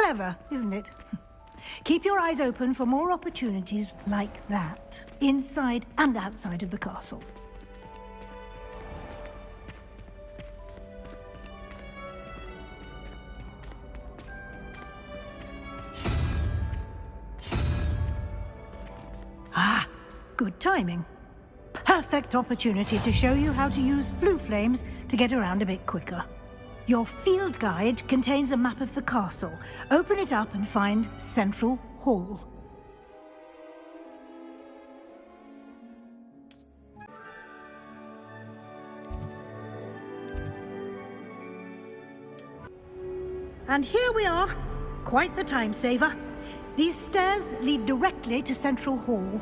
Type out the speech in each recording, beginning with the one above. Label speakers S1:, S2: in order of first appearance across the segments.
S1: Clever, isn't it? Keep your eyes open for more opportunities like that, inside and outside of the castle. Ah, good timing. Perfect opportunity to show you how to use flue flames to get around a bit quicker. Your field guide contains a map of the castle. Open it up and find Central Hall. And here we are. Quite the time saver. These stairs lead directly to Central Hall.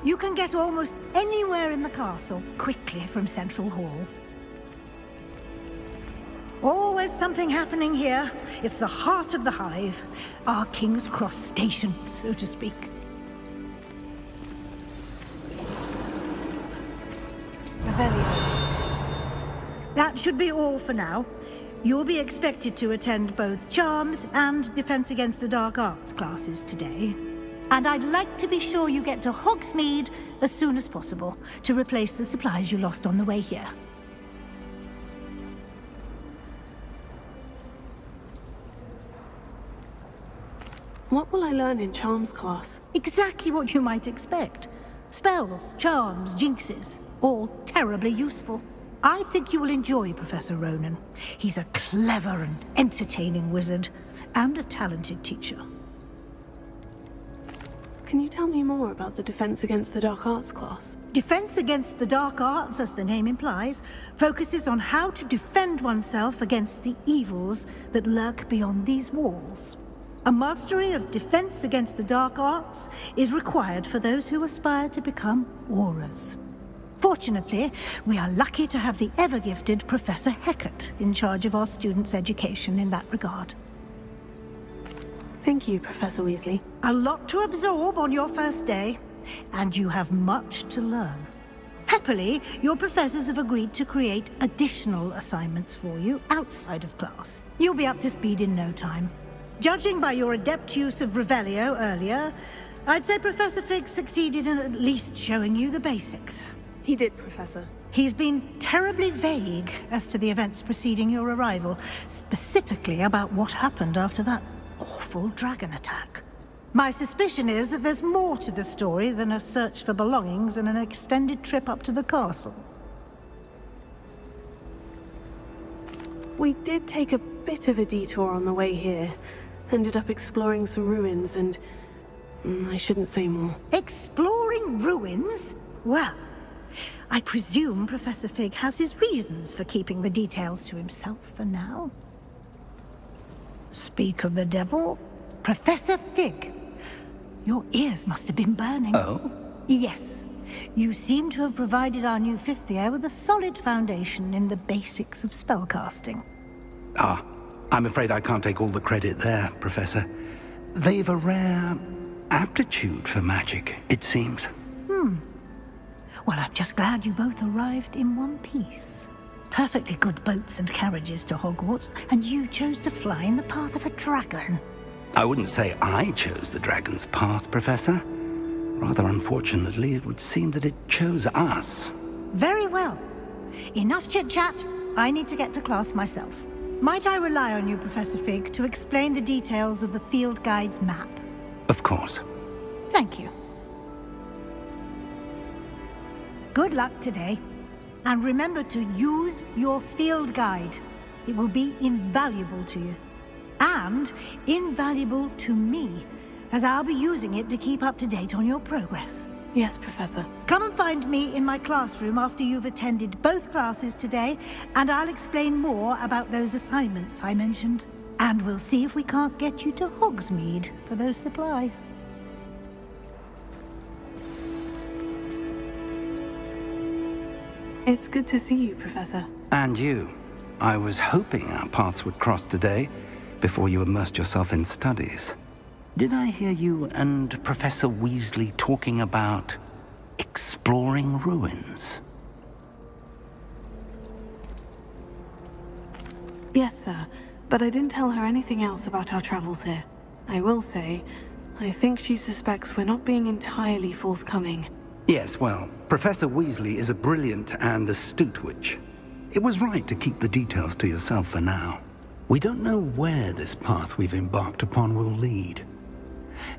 S1: You can get almost anywhere in the castle quickly from Central Hall. Always something happening here. It's the heart of the hive. Our King's Cross station, so to speak. That should be all for now. You'll be expected to attend both Charms and Defense Against the Dark Arts classes today. And I'd like to be sure you get to Hogsmeade as soon as possible to replace the supplies you lost on the way here.
S2: What will I learn in Charms class?
S1: Exactly what you might expect. Spells, charms, jinxes, all terribly useful. I think you will enjoy Professor Ronan. He's a clever and entertaining wizard, and a talented teacher.
S2: Can you tell me more about the Defense Against the Dark Arts class?
S1: Defense Against the Dark Arts, as the name implies, focuses on how to defend oneself against the evils that lurk beyond these walls. A mastery of Defense Against the Dark Arts is required for those who aspire to become Aurors. Fortunately, we are lucky to have the ever-gifted Professor Hecat in charge of our students' education in that regard.
S2: Thank you, Professor Weasley.
S1: A lot to absorb on your first day, and you have much to learn. Happily, your professors have agreed to create additional assignments for you outside of class. You'll be up to speed in no time. Judging by your adept use of Revelio earlier, I'd say Professor Fig succeeded in at least showing you the basics.
S2: He did, Professor.
S1: He's been terribly vague as to the events preceding your arrival, specifically about what happened after that awful dragon attack. My suspicion is that there's more to the story than a search for belongings and an extended trip up to the castle.
S2: We did take a bit of a detour on the way here. Ended up exploring some ruins and... I shouldn't say more.
S1: Exploring ruins? Well, I presume Professor Fig has his reasons for keeping the details to himself for now. Speak of the devil, Professor Fig. Your ears must have been burning.
S3: Oh?
S1: Yes. You seem to have provided our new fifth year with a solid foundation in the basics of spellcasting.
S3: Ah, I'm afraid I can't take all the credit there, Professor. They've a rare aptitude for magic, it seems.
S1: Well, I'm just glad you both arrived in one piece. Perfectly good boats and carriages to Hogwarts, and you chose to fly in the path of a dragon.
S3: I wouldn't say I chose the dragon's path, Professor. Rather unfortunately, it would seem that it chose us.
S1: Very well. Enough chit-chat. I need to get to class myself. Might I rely on you, Professor Fig, to explain the details of the field guide's map?
S3: Of course.
S1: Thank you. Good luck today. And remember to use your field guide. It will be invaluable to you. And invaluable to me, as I'll be using it to keep up to date on your progress.
S2: Yes, Professor.
S1: Come and find me in my classroom after you've attended both classes today, and I'll explain more about those assignments I mentioned. And we'll see if we can't get you to Hogsmeade for those supplies.
S2: It's good to see you, Professor.
S3: And you. I was hoping our paths would cross today, before you immersed yourself in studies. Did I hear you and Professor Weasley talking about exploring ruins?
S2: Yes, sir, but I didn't tell her anything else about our travels here. I will say, I think she suspects we're not being entirely forthcoming.
S3: Yes, well, Professor Weasley is a brilliant and astute witch. It was right to keep the details to yourself for now. We don't know where this path we've embarked upon will lead.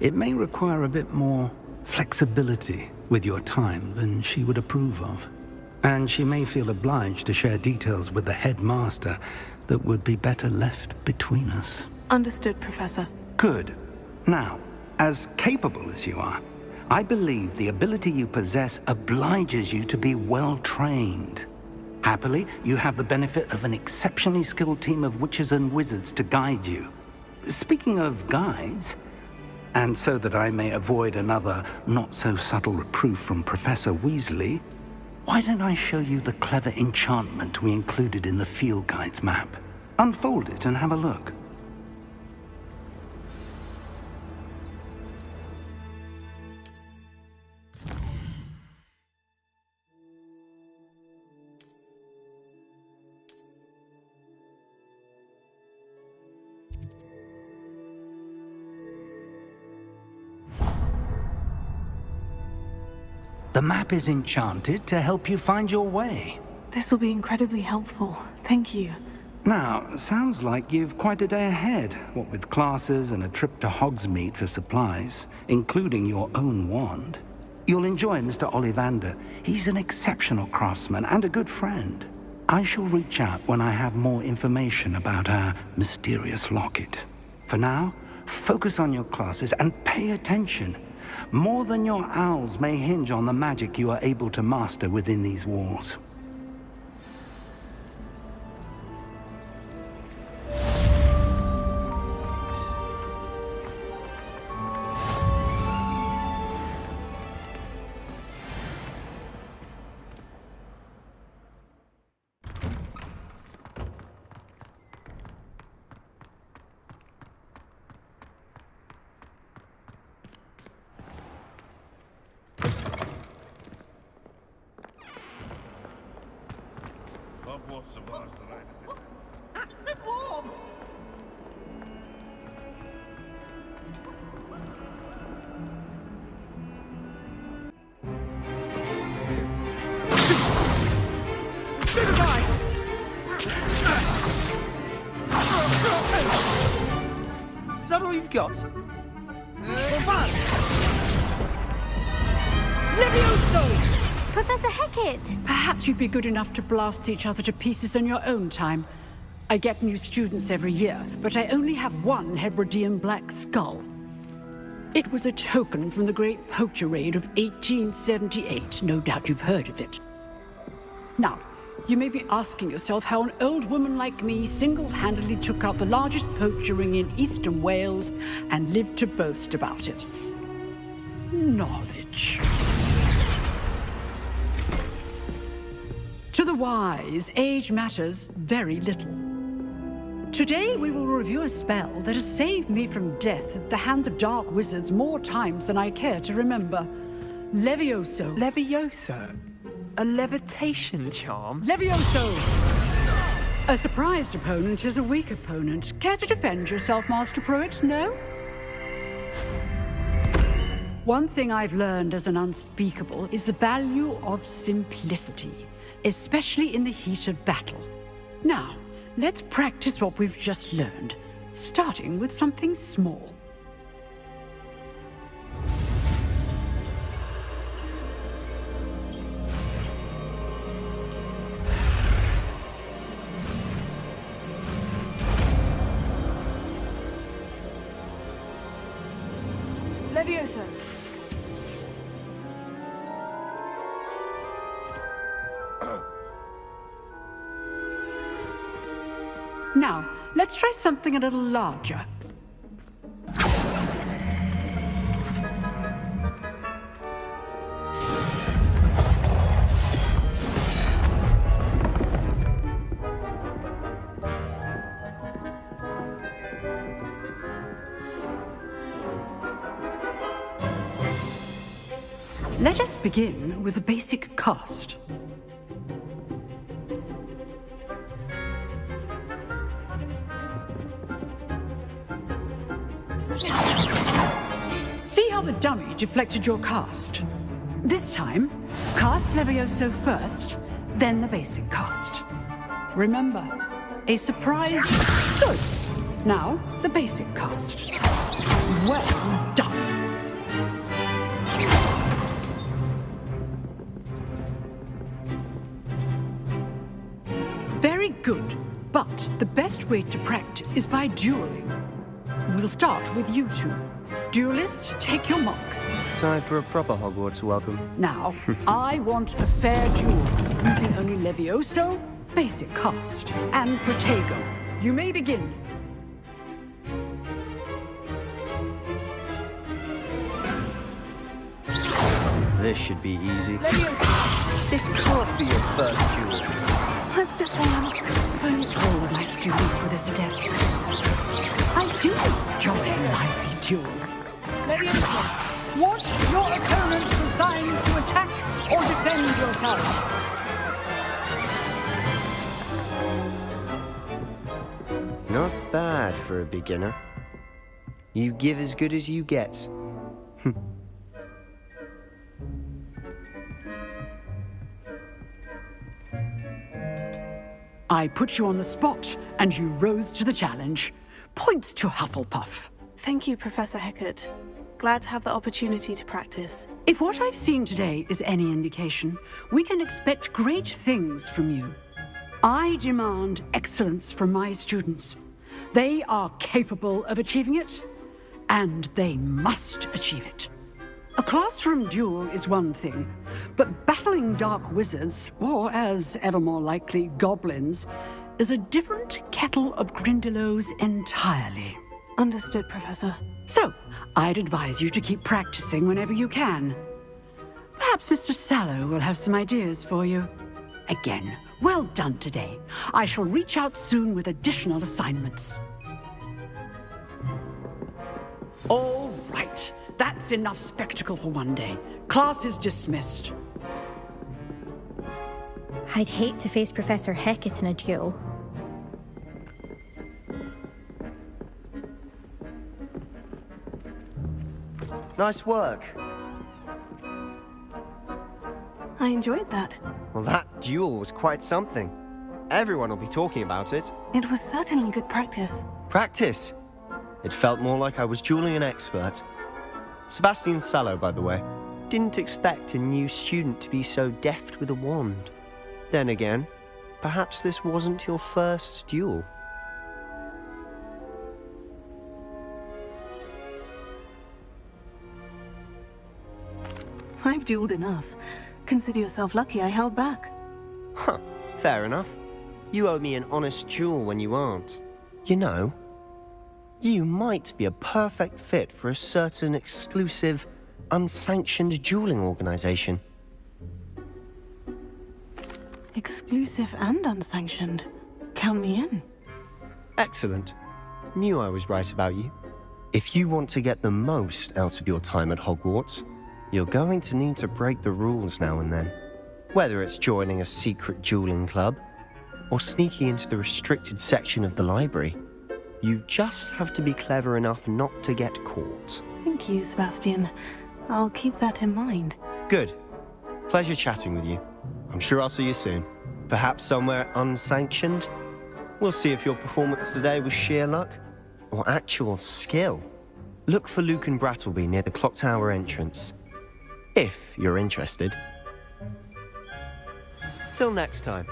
S3: It may require a bit more flexibility with your time than she would approve of. And she may feel obliged to share details with the headmaster that would be better left between us.
S2: Understood, Professor.
S3: Good. Now, as capable as you are, I believe the ability you possess obliges you to be well trained. Happily, you have the benefit of an exceptionally skilled team of witches and wizards to guide you. Speaking of guides, and so that I may avoid another not-so-subtle reproof from Professor Weasley, why don't I show you the clever enchantment we included in the field guide's map? Unfold it and have a look. The map is enchanted to help you find your way.
S2: This will be incredibly helpful. Thank you.
S3: Now, sounds like you've quite a day ahead, what with classes and a trip to Hogsmeade for supplies, including your own wand. You'll enjoy Mr. Ollivander. He's an exceptional craftsman and a good friend. I shall reach out when I have more information about our mysterious locket. For now, focus on your classes and pay attention. More than your owls may hinge on the magic you are able to master within these walls.
S4: Hogwarts survives the rain a bit.
S5: That's it warm!
S6: Is that all you've got?
S5: Levioso!
S7: Professor Hecat!
S8: Perhaps you'd be good enough to blast each other to pieces in your own time. I get new students every year, but I only have one Hebridean black skull. It was a token from the Great Poacher Raid of 1878. No doubt you've heard of it. Now, you may be asking yourself how an old woman like me single-handedly took out the largest poacher ring in eastern Wales and lived to boast about it. Knowledge. To the wise, age matters very little. Today we will review a spell that has saved me from death at the hands of dark wizards more times than I care to remember. Levioso.
S6: Levioso? A levitation charm?
S8: Levioso! A surprised opponent is a weak opponent. Care to defend yourself, Master Pruitt? No? One thing I've learned as an unspeakable is the value of simplicity, especially in the heat of battle. Now, let's practice what we've just learned, starting with something small.
S2: Levioso!
S8: Now, let's try something a little larger. Let us begin with the basic cast. how the dummy deflected your cast? This time, cast Levioso first, then the basic cast. Remember, a surprise... Good. Now, the basic cast. Well done. Very good. But the best way to practice is by dueling. We'll start with you two. Duelists, take your marks.
S7: Time for a proper Hogwarts welcome.
S8: Now, I want a fair duel, using only Levioso, basic cast, and Protego. You may begin.
S7: This should be easy.
S6: Levioso! This can't be your first duel.
S1: Let's just say
S8: If only all my students were this adept. I do enjoy a lively duel. Levioso, want your opponent's assigned to attack or defend yourself?
S7: Not bad for a beginner. You give as good as you get.
S8: I put you on the spot, and you rose to the challenge. Points to Hufflepuff.
S2: Thank you, Professor Hecat. Glad to have the opportunity to practice.
S8: If what I've seen today is any indication, we can expect great things from you. I demand excellence from my students. They are capable of achieving it, and they must achieve it. A classroom duel is one thing, but battling dark wizards, or as ever more likely, goblins, is a different kettle of Grindylows entirely.
S2: Understood, Professor.
S8: So, I'd advise you to keep practicing whenever you can. Perhaps Mr. Sallow will have some ideas for you. Again, well done today. I shall reach out soon with additional assignments. All right. That's enough spectacle for one day. Class is dismissed.
S9: I'd hate to face Professor Hecat in a duel.
S7: Nice work.
S2: I enjoyed that.
S7: Well, that duel was quite something. Everyone will be talking about it.
S2: It was certainly good practice.
S7: Practice. It felt more like I was dueling an expert. Sebastian Sallow, by the way. Didn't expect a new student to be so deft with a wand. Then again, perhaps this wasn't your first duel.
S2: I've dueled enough. Consider yourself lucky I held back.
S7: Huh, fair enough. You owe me an honest duel when you aren't. You know, you might be a perfect fit for a certain exclusive, unsanctioned dueling organization.
S2: Exclusive and unsanctioned. Count me in.
S7: Excellent. Knew I was right about you. If you want to get the most out of your time at Hogwarts, you're going to need to break the rules now and then. Whether it's joining a secret dueling club, or sneaking into the restricted section of the library, you just have to be clever enough not to get caught.
S2: Thank you, Sebastian. I'll keep that in mind.
S7: Good. Pleasure chatting with you. I'm sure I'll see you soon. Perhaps somewhere unsanctioned? We'll see if your performance today was sheer luck or actual skill. Look for Luke and Brattleby near the clock tower entrance, if you're interested. Till next time.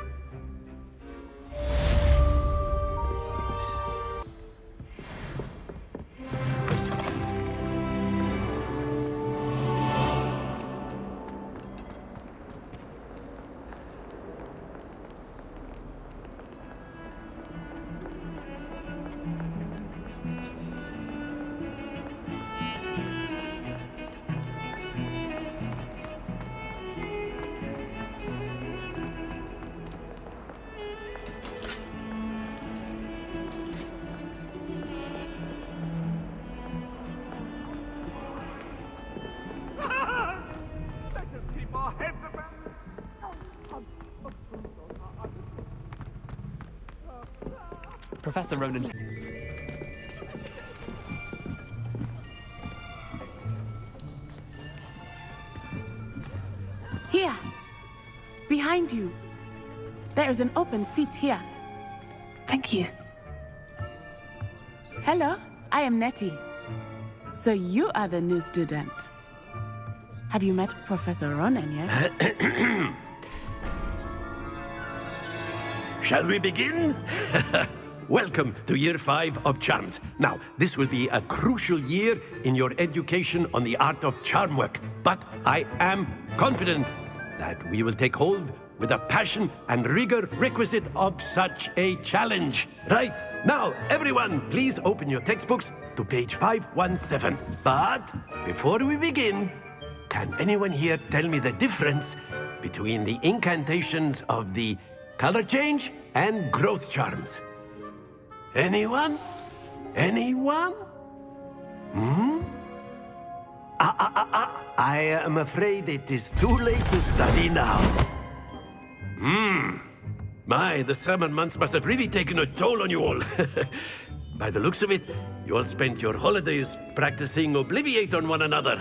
S6: Professor Ronan.
S10: behind you. There is an open seat here.
S2: Thank you.
S10: Hello, I am Nettie. So you are the new student. Have you met Professor Ronan yet?
S11: Shall we begin? Welcome to Year 5 of Charms. Now, this will be a crucial year in your education on the art of charm work. But I am confident that we will take hold with the passion and rigor requisite of such a challenge. Right, now, everyone, please open your textbooks to page 517. But before we begin, can anyone here tell me the difference between the incantations of the color change and growth charms? Anyone? Anyone? I am afraid it is too late to study now. My, the summer months must have really taken a toll on you all. By the looks of it, you all spent your holidays practicing Obliviate on one another.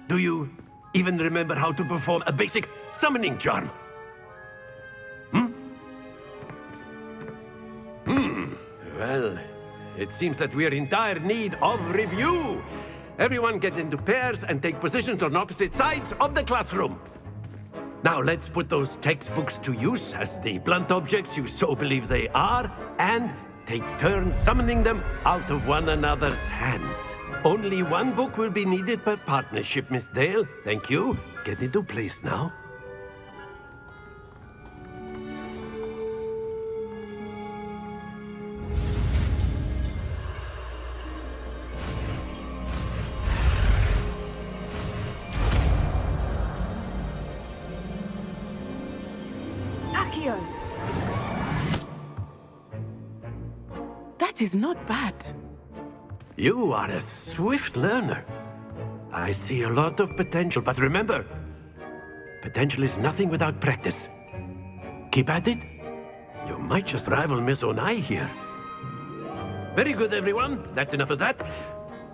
S11: Do you even remember how to perform a basic summoning charm? Well, it seems that we are in dire need of review. Everyone get into pairs and take positions on opposite sides of the classroom. Now let's put those textbooks to use as the blunt objects you so believe they are, and take turns summoning them out of one another's hands. Only one book will be needed per partnership, Miss Dale. Thank you. Get into place now.
S10: Akio! That is not bad.
S11: You are a swift learner. I see a lot of potential, but remember, potential is nothing without practice. Keep at it. You might just rival Miss Onai here. Very good, everyone. That's enough of that.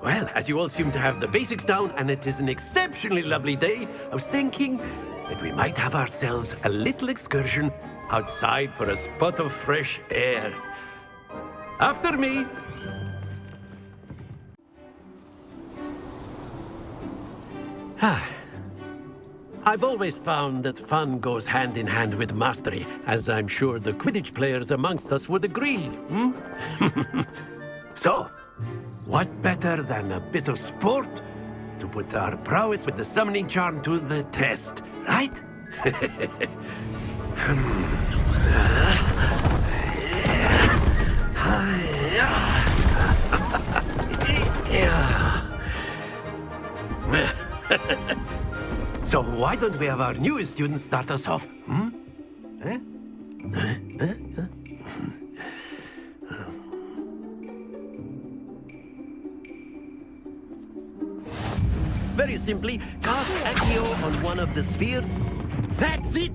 S11: Well, as you all seem to have the basics down, and it is an exceptionally lovely day, I was thinking that we might have ourselves a little excursion outside for a spot of fresh air. After me. I've always found that fun goes hand in hand with mastery, as I'm sure the Quidditch players amongst us would agree. So, what better than a bit of sport to put our prowess with the summoning charm to the test, right? So why don't we have our newest student start us off? Very simply, cast Accio on one of the spheres. That's it!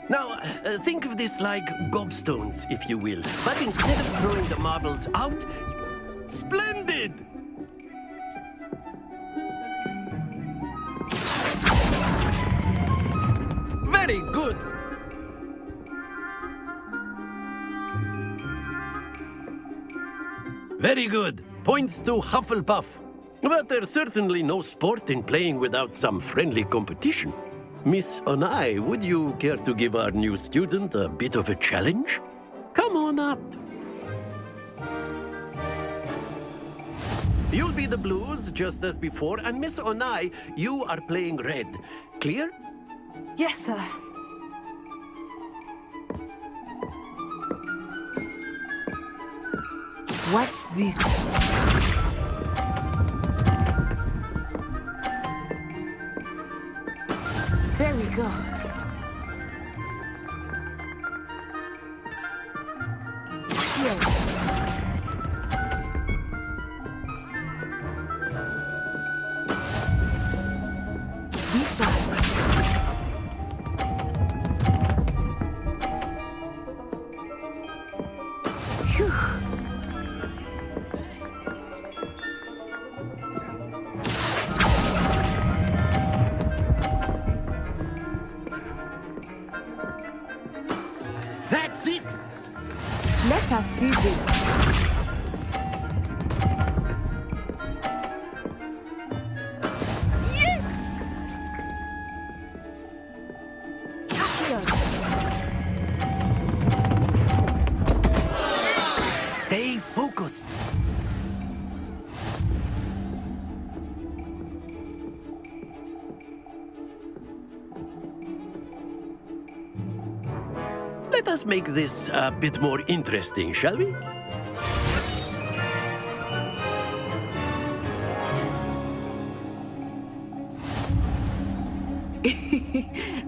S11: Now, think of this like gobstones, if you will. But instead of throwing the marbles out, splendid! Very good! Very good. Points to Hufflepuff. But there's certainly no sport in playing without some friendly competition. Miss Onai, would you care to give our new student a bit of a challenge? Come on up. You'll be the blues, just as before, and Miss Onai, you are playing red. Clear?
S2: Yes, sir.
S10: Watch this. There we go. Here. This side. Phew. Let us see this.
S3: Stay focused.
S11: Let us make this a bit more interesting, shall we?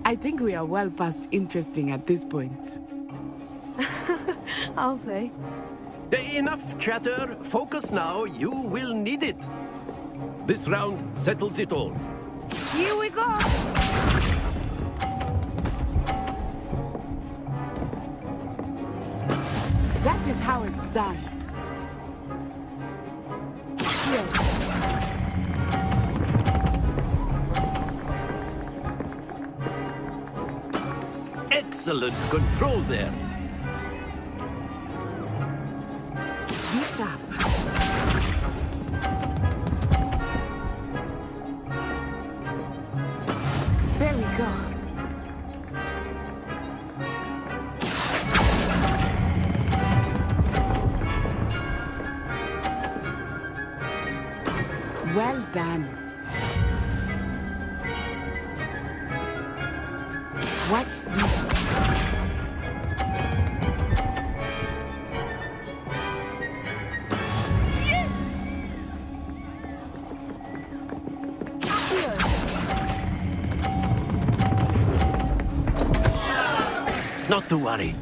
S10: I think we are well past interesting at this point.
S2: I'll say.
S11: Enough chatter. Focus now. You will need it. This round settles it all.
S10: Here we go! That is how it's done.
S11: Excellent control there.
S10: Be sharp. There we go. Well done. Watch this.
S11: Not to worry.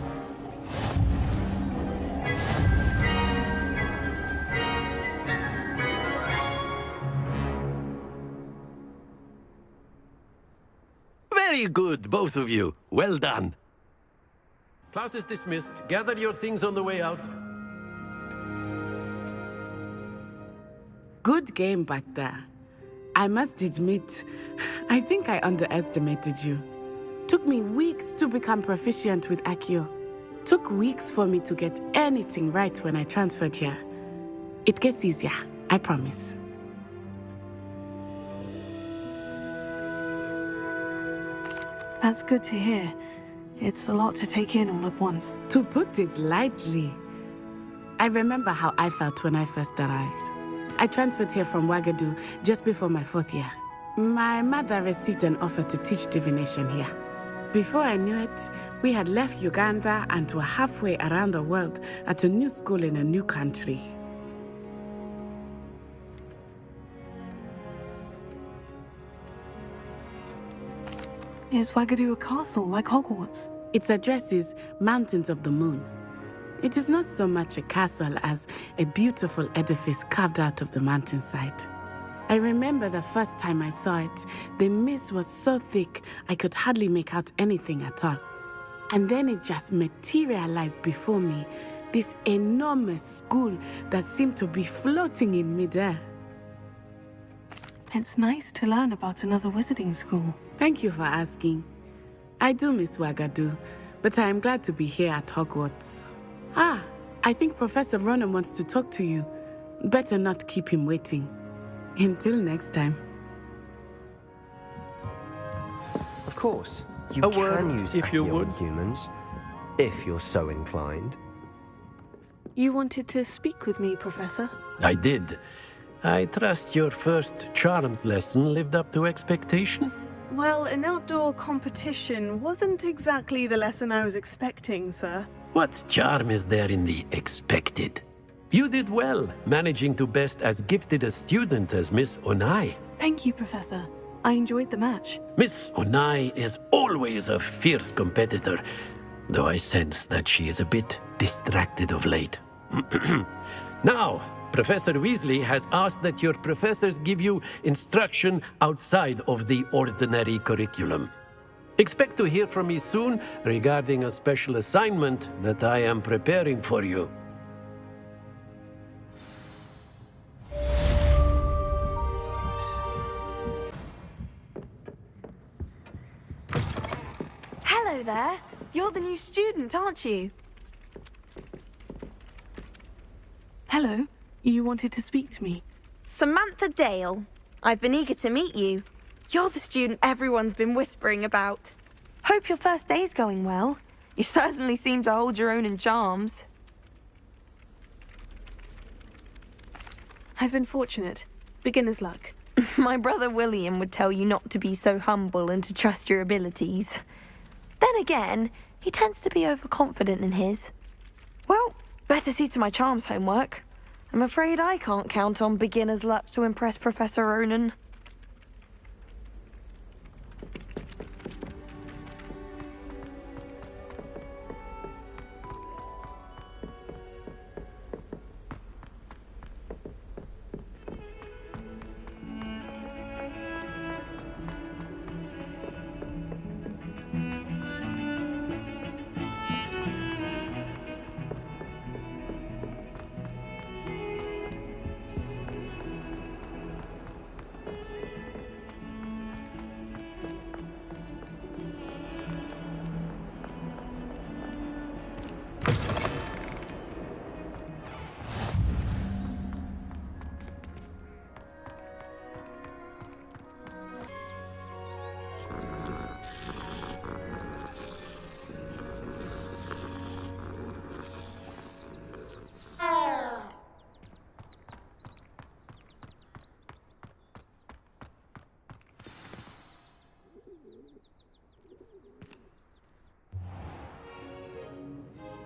S11: Very good, both of you. Well done. Class is dismissed. Gather your things on the way out.
S10: Good game back there. I must admit, I think I underestimated you. Took me weeks to become proficient with Accio. Took weeks for me to get anything right when I transferred here. It gets easier, I promise.
S2: That's good to hear. It's a lot to take in all at once.
S10: To put it lightly, I remember how I felt when I first arrived. I transferred here from Ouagadougou just before my 4th year. My mother received an offer to teach divination here. Before I knew it, we had left Uganda and were halfway around the world at a new school in a new country.
S2: Is Ouagadougou a castle like Hogwarts?
S10: Its address is Mountains of the Moon. It is not so much a castle as a beautiful edifice carved out of the mountainside. I remember the first time I saw it, the mist was so thick I could hardly make out anything at all. And then it just materialized before me, this enormous school that seemed to be floating in midair.
S2: It's nice to learn about another wizarding school.
S10: Thank you for asking. I do miss Ouagadougou, but I am glad to be here at Hogwarts. Ah, I think Professor Ronan wants to talk to you. Better not keep him waiting. Until next time.
S7: Of course, you
S11: A
S7: can
S11: word,
S7: use
S11: if you
S7: Accio
S11: would.
S7: on humans, if you're so inclined.
S2: You wanted to speak with me, Professor?
S11: I did. I trust your first charms lesson lived up to expectation?
S2: Well, an outdoor competition wasn't exactly the lesson I was expecting, sir.
S11: What charm is there in the expected? You did well, managing to best as gifted a student as Miss Onai.
S2: Thank you, Professor. I enjoyed the match.
S11: Miss Onai is always a fierce competitor, though I sense that she is a bit distracted of late. Now, Professor Weasley has asked that your professors give you instruction outside of the ordinary curriculum. Expect to hear from me soon regarding a special assignment that I am preparing for you.
S12: Hello there. You're the new student, aren't you?
S2: Hello. You wanted to speak to me?
S12: Samantha Dale. I've been eager to meet you. You're the student everyone's been whispering about. Hope your first day's going well. You certainly seem to hold your own in charms.
S2: I've been fortunate. Beginner's luck.
S12: My brother William would tell you not to be so humble and to trust your abilities. Then again, he tends to be overconfident in his. Well, better see to my charms homework. I'm afraid I can't count on beginner's luck to impress Professor Ronan.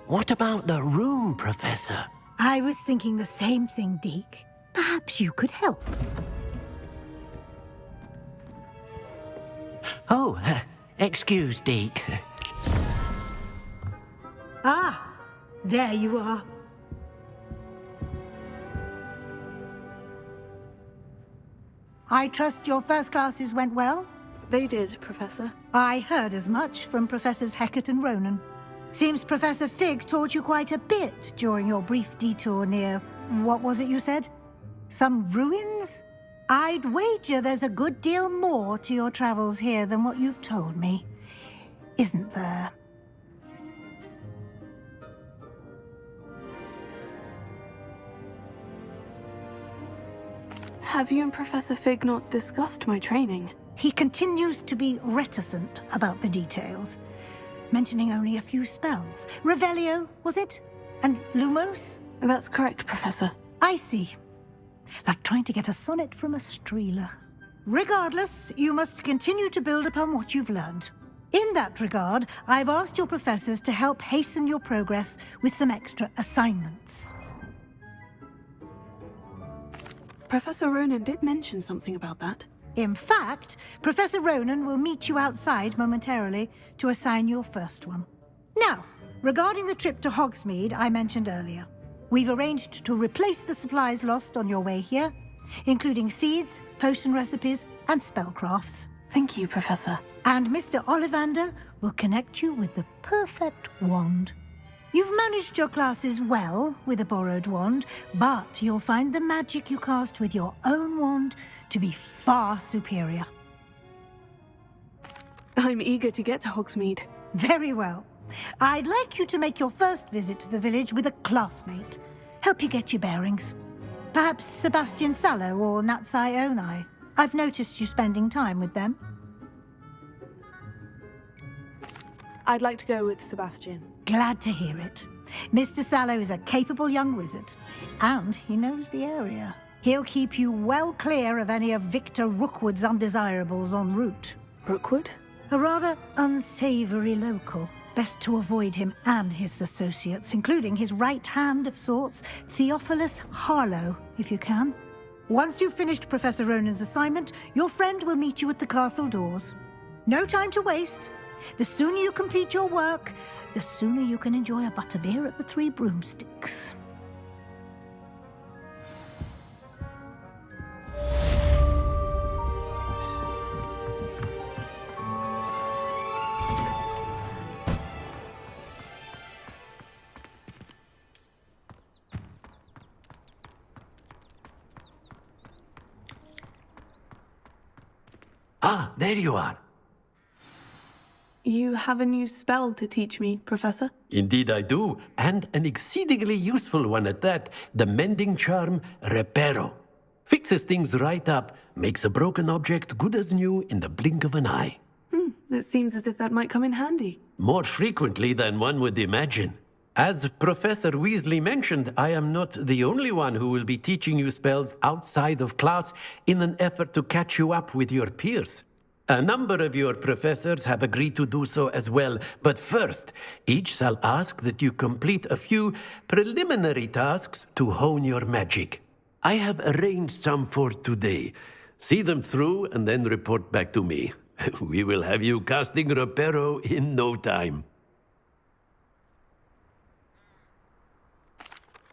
S11: What about the room, Professor?
S1: I was thinking the same thing, Deke. Perhaps you could help.
S11: Oh, excuse, Deke.
S1: Ah, there you are. I trust your first classes went well?
S2: They did, Professor.
S1: I heard as much from Professors Hecat and Ronan. Seems Professor Fig taught you quite a bit during your brief detour near... what was it you said? Some ruins? I'd wager there's a good deal more to your travels here than what you've told me. Isn't there?
S2: Have you and Professor Fig not discussed my training?
S1: He continues to be reticent about the details, mentioning only a few spells. Revelio, was it? And Lumos?
S2: That's correct, Professor.
S1: I see. Like trying to get a sonnet from a streeler. Regardless, you must continue to build upon what you've learned. In that regard, I've asked your professors to help hasten your progress with some extra assignments.
S2: Professor Ronan did mention something about that.
S1: In fact, Professor Ronan will meet you outside momentarily to assign your first one. Now, regarding the trip to Hogsmeade I mentioned earlier, we've arranged to replace the supplies lost on your way here, including seeds, potion recipes, and spellcrafts.
S2: Thank you, Professor.
S1: And Mr. Ollivander will connect you with the perfect wand. You've managed your classes well with a borrowed wand, but you'll find the magic you cast with your own wand to be far superior.
S2: I'm eager to get to Hogsmeade.
S1: Very well. I'd like you to make your first visit to the village with a classmate. Help you get your bearings. Perhaps Sebastian Sallow or Natsai Onai. I've noticed you spending time with them.
S2: I'd like to go with Sebastian.
S1: Glad to hear it. Mr. Sallow is a capable young wizard, and he knows the area. He'll keep you well clear of any of Victor Rookwood's undesirables en route.
S2: Rookwood?
S1: A rather unsavory local. Best to avoid him and his associates, including his right hand of sorts, Theophilus Harlow, if you can. Once you've finished Professor Ronan's assignment, your friend will meet you at the castle doors. No time to waste. The sooner you complete your work, the sooner you can enjoy a butterbeer at the Three Broomsticks.
S11: Ah, there you are.
S2: You have a new spell to teach me, Professor?
S11: Indeed I do, and an exceedingly useful one at that. The mending charm, Reparo. Fixes things right up, makes a broken object good as new in the blink of an eye.
S2: It seems as if that might come in handy.
S11: More frequently than one would imagine. As Professor Weasley mentioned, I am not the only one who will be teaching you spells outside of class in an effort to catch you up with your peers. A number of your professors have agreed to do so as well, but first, each shall ask that you complete a few preliminary tasks to hone your magic. I have arranged some for today. See them through and then report back to me. We will have you casting Reparo in no time.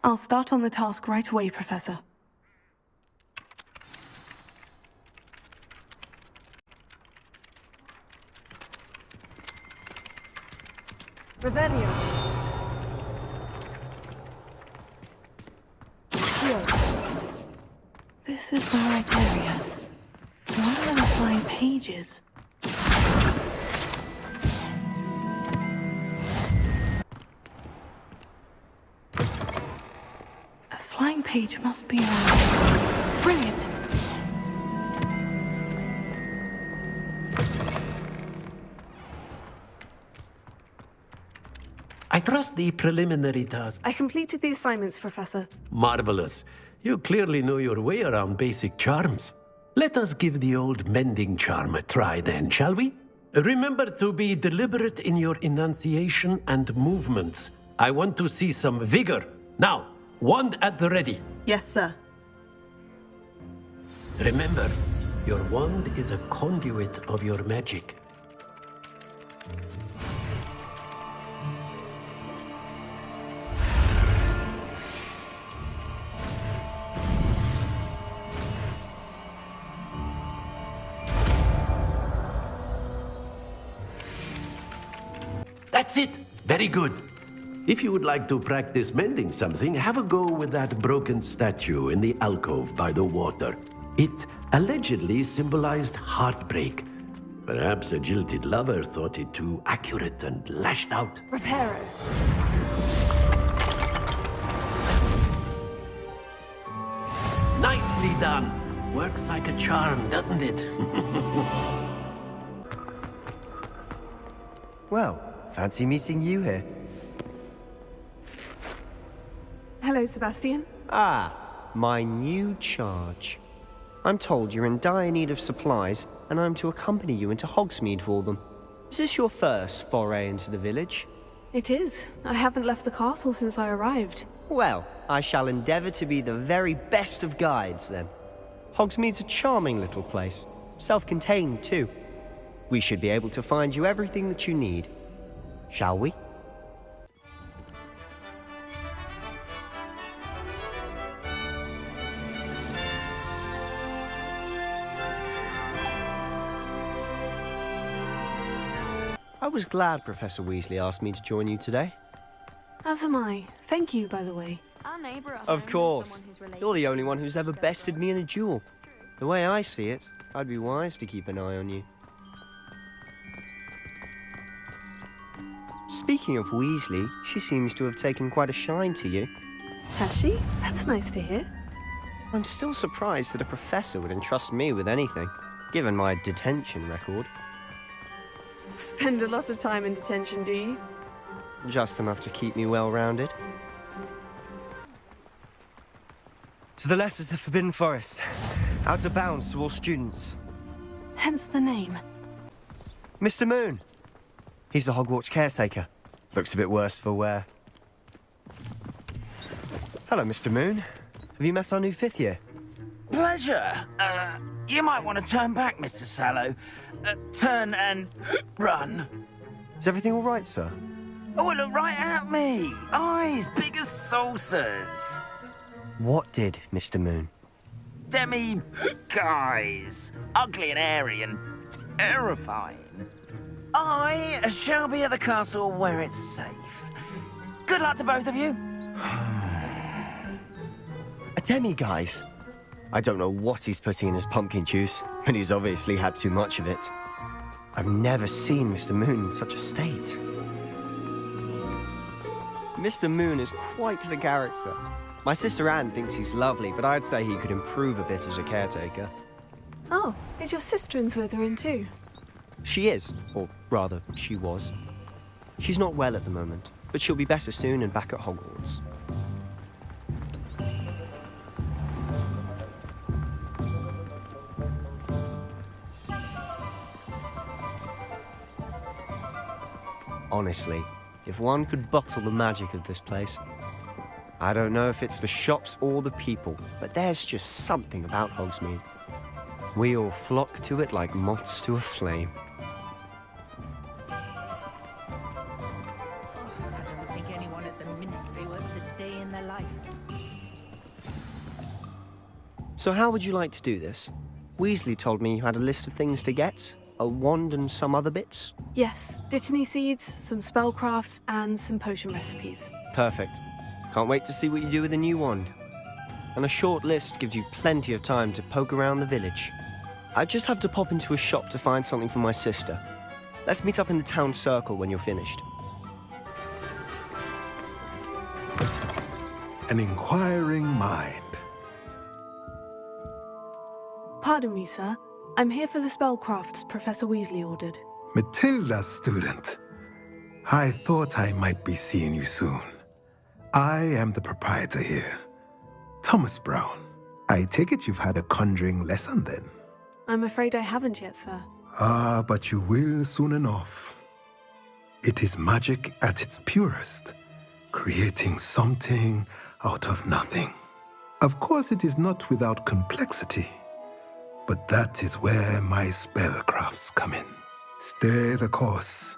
S2: I'll start on the task right away, Professor. Revelio. This is the right area. Why are there flying pages? A flying page must be around this. Brilliant!
S11: I trust the preliminary task.
S2: I completed the assignments, Professor.
S11: Marvelous. You clearly know your way around basic charms. Let us give the old mending charm a try then, shall we? Remember to be deliberate in your enunciation and movements. I want to see some vigor. Now, wand at the ready.
S2: Yes, sir.
S11: Remember, your wand is a conduit of your magic. That's it! Very good. If you would like to practice mending something, have a go with that broken statue in the alcove by the water. It allegedly symbolized heartbreak. Perhaps a jilted lover thought it too accurate and lashed out.
S2: Reparo.
S11: Nicely done. Works like a charm, doesn't it?
S7: Well, fancy meeting you here.
S2: Hello, Sebastian.
S7: Ah, my new charge. I'm told you're in dire need of supplies, and I'm to accompany you into Hogsmeade for them. Is this your first foray into the village?
S2: It is. I haven't left the castle since I arrived.
S7: Well, I shall endeavour to be the very best of guides, then. Hogsmeade's a charming little place. Self-contained, too. We should be able to find you everything that you need. Shall we? I was glad Professor Weasley asked me to join you today.
S2: As am I. Thank you, by the way.
S12: Our neighbour at
S7: Of
S12: home is
S7: course.
S12: someone who's related
S7: You're the
S12: to
S7: only
S12: us.
S7: one who's ever bested me in a duel. The way I see it, I'd be wise to keep an eye on you. Speaking of Weasley, she seems to have taken quite a shine to you.
S2: Has she? That's nice to hear.
S7: I'm still surprised that a professor would entrust me with anything, given my detention record.
S2: Spend a lot of time in detention, do you?
S7: Just enough to keep me well-rounded. To the left is the Forbidden Forest, out of bounds to all students.
S2: Hence the name.
S7: Mr. Moon. He's the Hogwarts caretaker. Looks a bit worse for wear. Hello, Mr. Moon. Have you met our new fifth year?
S5: Pleasure. You might want to turn back, Mr. Sallow. Turn and run.
S7: Is everything all right, sir?
S5: Oh, look right at me. Eyes big as saucers.
S7: What did, Mr. Moon?
S5: Guys. Ugly and hairy and terrifying. I shall be at the castle where it's safe. Good luck to both of you.
S7: A demi-guise? I don't know what he's putting in his pumpkin juice, but he's obviously had too much of it. I've never seen Mr. Moon in such a state. Mr. Moon is quite the character. My sister Anne thinks he's lovely, but I'd say he could improve a bit as a caretaker.
S2: Oh, is your sister in Slytherin too?
S7: She is, or rather, she was. She's not well at the moment, but she'll be better soon and back at Hogwarts. Honestly, if one could bottle the magic of this place. I don't know if it's the shops or the people, but there's just something about Hogsmeade. We all flock to it like moths to a flame.
S13: I don't think anyone at the Ministry works a day in their life.
S7: So how would you like to do this? Weasley told me you had a list of things to get. A wand and some other bits?
S2: Yes, Dittany seeds, some spellcrafts, and some potion recipes.
S7: Perfect. Can't wait to see what you do with the new wand. And a short list gives you plenty of time to poke around the village. I just have to pop into a shop to find something for my sister. Let's meet up in the town circle when you're finished.
S14: An inquiring mind.
S2: Pardon me, sir. I'm here for the spellcrafts Professor Weasley ordered.
S14: Matilda, student. I thought I might be seeing you soon. I am the proprietor here, Thomas Brown. I take it you've had a conjuring lesson then?
S2: I'm afraid I haven't yet, sir.
S14: Ah, but you will soon enough. It is magic at its purest, creating something out of nothing. Of course, it is not without complexity, but that is where my spellcrafts come in. Stay the course,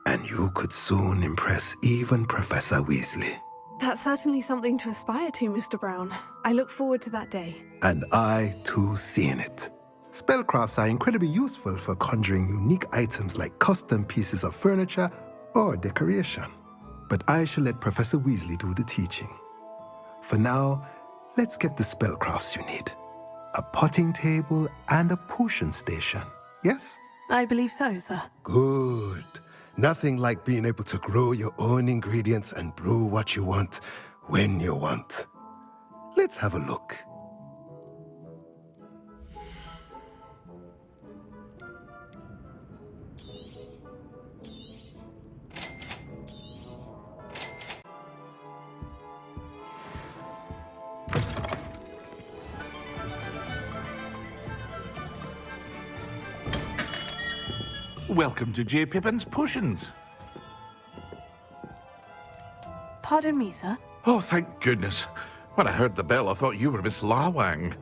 S14: and you could soon impress even Professor Weasley.
S2: That's certainly something to aspire to, Mr. Brown. I look forward to that day.
S14: And I, too, seeing it. Spellcrafts are incredibly useful for conjuring unique items like custom pieces of furniture or decoration. But I shall let Professor Weasley do the teaching. For now, let's get the spellcrafts you need. A potting table and a potion station, yes?
S2: I believe so, sir.
S14: Good. Nothing like being able to grow your own ingredients and brew what you want when you want. Let's have a look.
S4: Welcome to J. Pippin's Potions.
S2: Pardon me, sir.
S4: Oh, thank goodness. When I heard the bell, I thought you were Miss Lawang.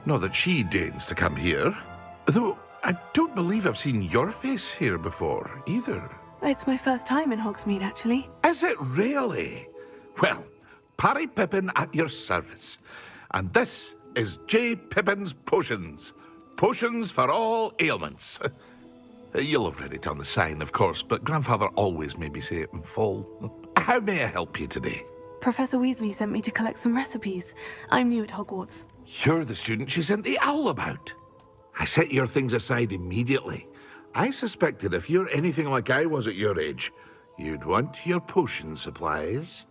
S4: Not that she deigns to come here. Though, I don't believe I've seen your face here before, either.
S2: It's my first time in Hogsmeade, actually.
S4: Is it really? Well, Parry Pippin at your service. And this is J. Pippin's Potions. Potions for all ailments. You'll have read it on the sign, of course, but Grandfather always made me say it in full. How may I help you today?
S2: Professor Weasley sent me to collect some recipes. I'm new at Hogwarts.
S4: You're the student she sent the owl about. I set your things aside immediately. I suspected if you're anything like I was at your age, you'd want your potion supplies.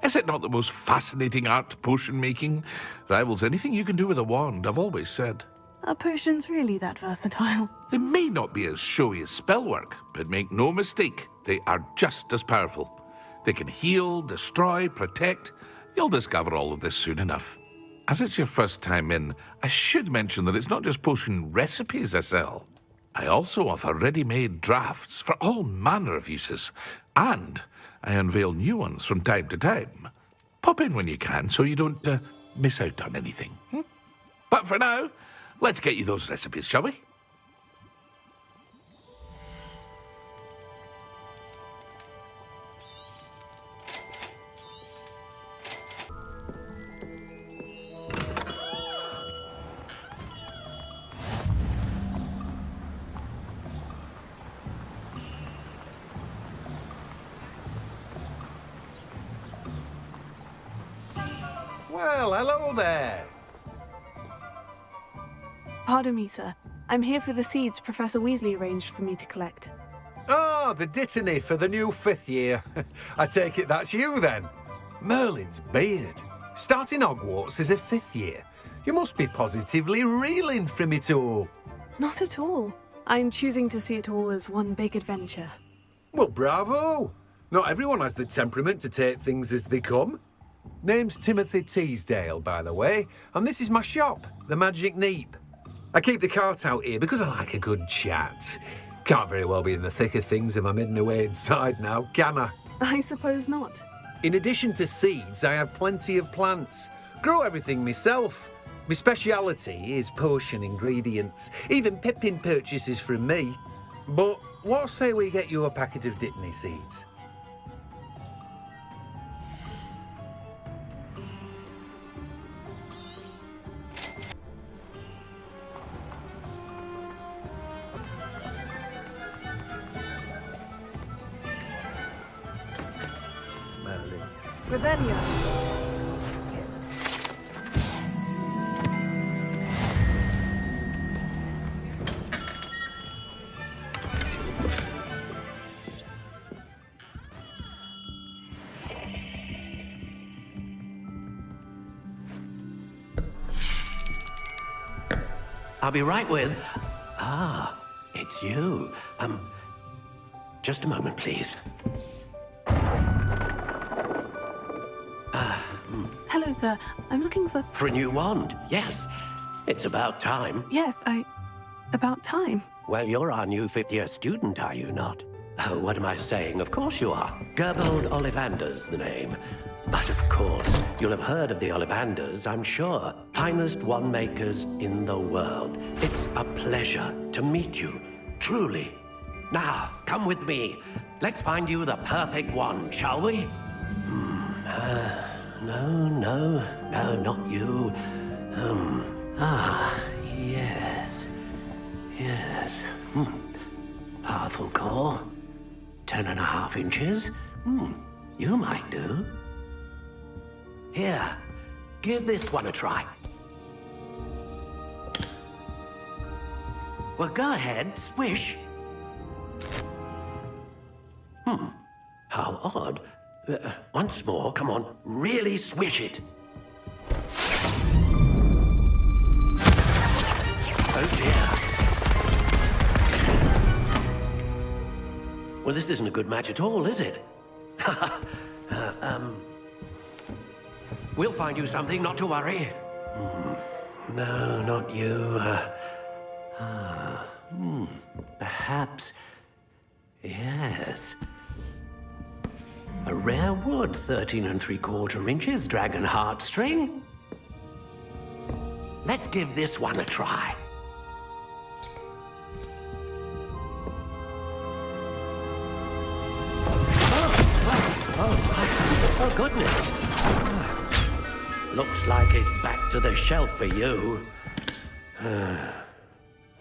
S4: Is it not the most fascinating art, potion making? Rivals anything you can do with a wand, I've always said.
S2: Are potions really that versatile?
S4: They may not be as showy as spellwork, but make no mistake, they are just as powerful. They can heal, destroy, protect. You'll discover all of this soon enough. As it's your first time in, I should mention that it's not just potion recipes I sell. I also offer ready-made drafts for all manner of uses, and I unveil new ones from time to time. Pop in when you can so you don't miss out on anything. But for now, let's get you those recipes, shall we?
S11: Well, hello there.
S2: Pardon me, sir. I'm here for the seeds Professor Weasley arranged for me to collect.
S15: Oh, the dittany for the new 5th year. I take it that's you then. Merlin's beard. Starting Hogwarts as a 5th year. You must be positively reeling from it all.
S2: Not at all. I'm choosing to see it all as one big adventure.
S15: Well, bravo. Not everyone has the temperament to take things as they come. Name's Timothy Teasdale, by the way, and this is my shop, the Magic Neep. I keep the cart out here because I like a good chat. Can't very well be in the thick of things if I'm hidden away inside now, can I?
S2: I suppose not.
S15: In addition to seeds, I have plenty of plants. Grow everything myself. My speciality is potion ingredients. Even Pippin purchases from me. But what say we get you a packet of Dittany seeds?
S2: Revelio.
S11: I'll be right with... Ah, it's you. Just a moment, please.
S2: Hello, sir. I'm looking for...
S11: For a new wand, yes. It's about time.
S2: Yes, about time.
S11: Well, you're our new 5th-year student, are you not? Oh, what am I saying? Of course you are. Gerbold Ollivander's the name. But of course, you'll have heard of the Ollivanders, I'm sure. Finest wand makers in the world. It's a pleasure to meet you, truly. Now, come with me. Let's find you the perfect wand, shall we? No, not you. Yes. Powerful core. 10.5 inches. You might do. Here, give this one a try. Well, go ahead, swish. How odd. Once more, come on, really swish it. Oh dear. Well, this isn't a good match at all, is it? We'll find you something, not to worry. No, not you. Perhaps... Yes. A rare wood, 13 3/4 inches, dragon heartstring. Let's give this one a try. Oh, goodness. Looks like it's back to the shelf for you.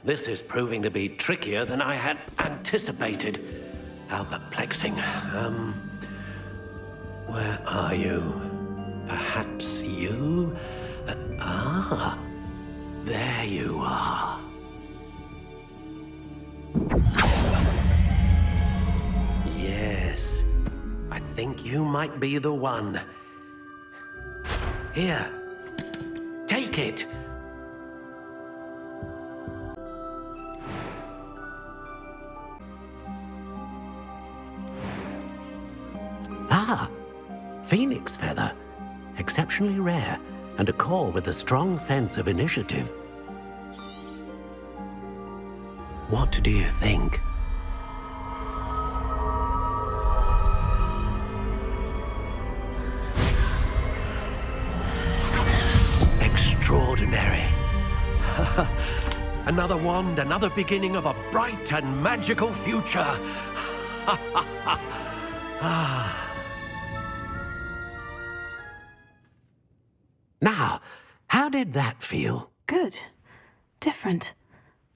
S11: This is proving to be trickier than I had anticipated. How perplexing. Where are you? Perhaps you? There you are. Yes, I think you might be the one. Here, take it. Phoenix feather. Exceptionally rare, and a core with a strong sense of initiative. What do you think? Extraordinary. Another wand, another beginning of a bright and magical future. Now, how did that feel?
S2: Good. Different.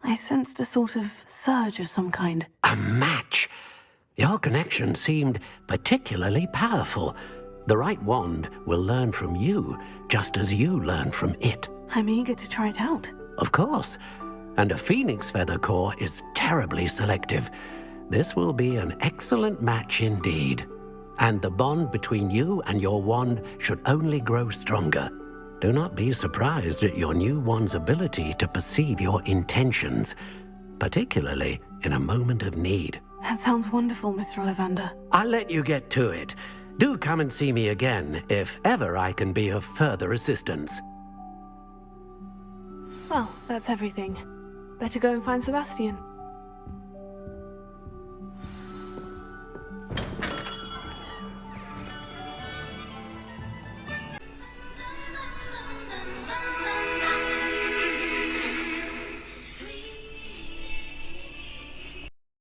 S2: I sensed a sort of surge of some kind.
S11: A match? Your connection seemed particularly powerful. The right wand will learn from you, just as you learn from it.
S2: I'm eager to try it out.
S11: Of course. and a phoenix feather core is terribly selective. This will be an excellent match indeed. And the bond between you and your wand should only grow stronger. Do not be surprised at your new wand's ability to perceive your intentions, particularly in a moment of need.
S2: That sounds wonderful, Mr. Ollivander.
S11: I'll let you get to it. Do come and see me again if ever I can be of further assistance.
S2: Well, that's everything. Better go and find Sebastian.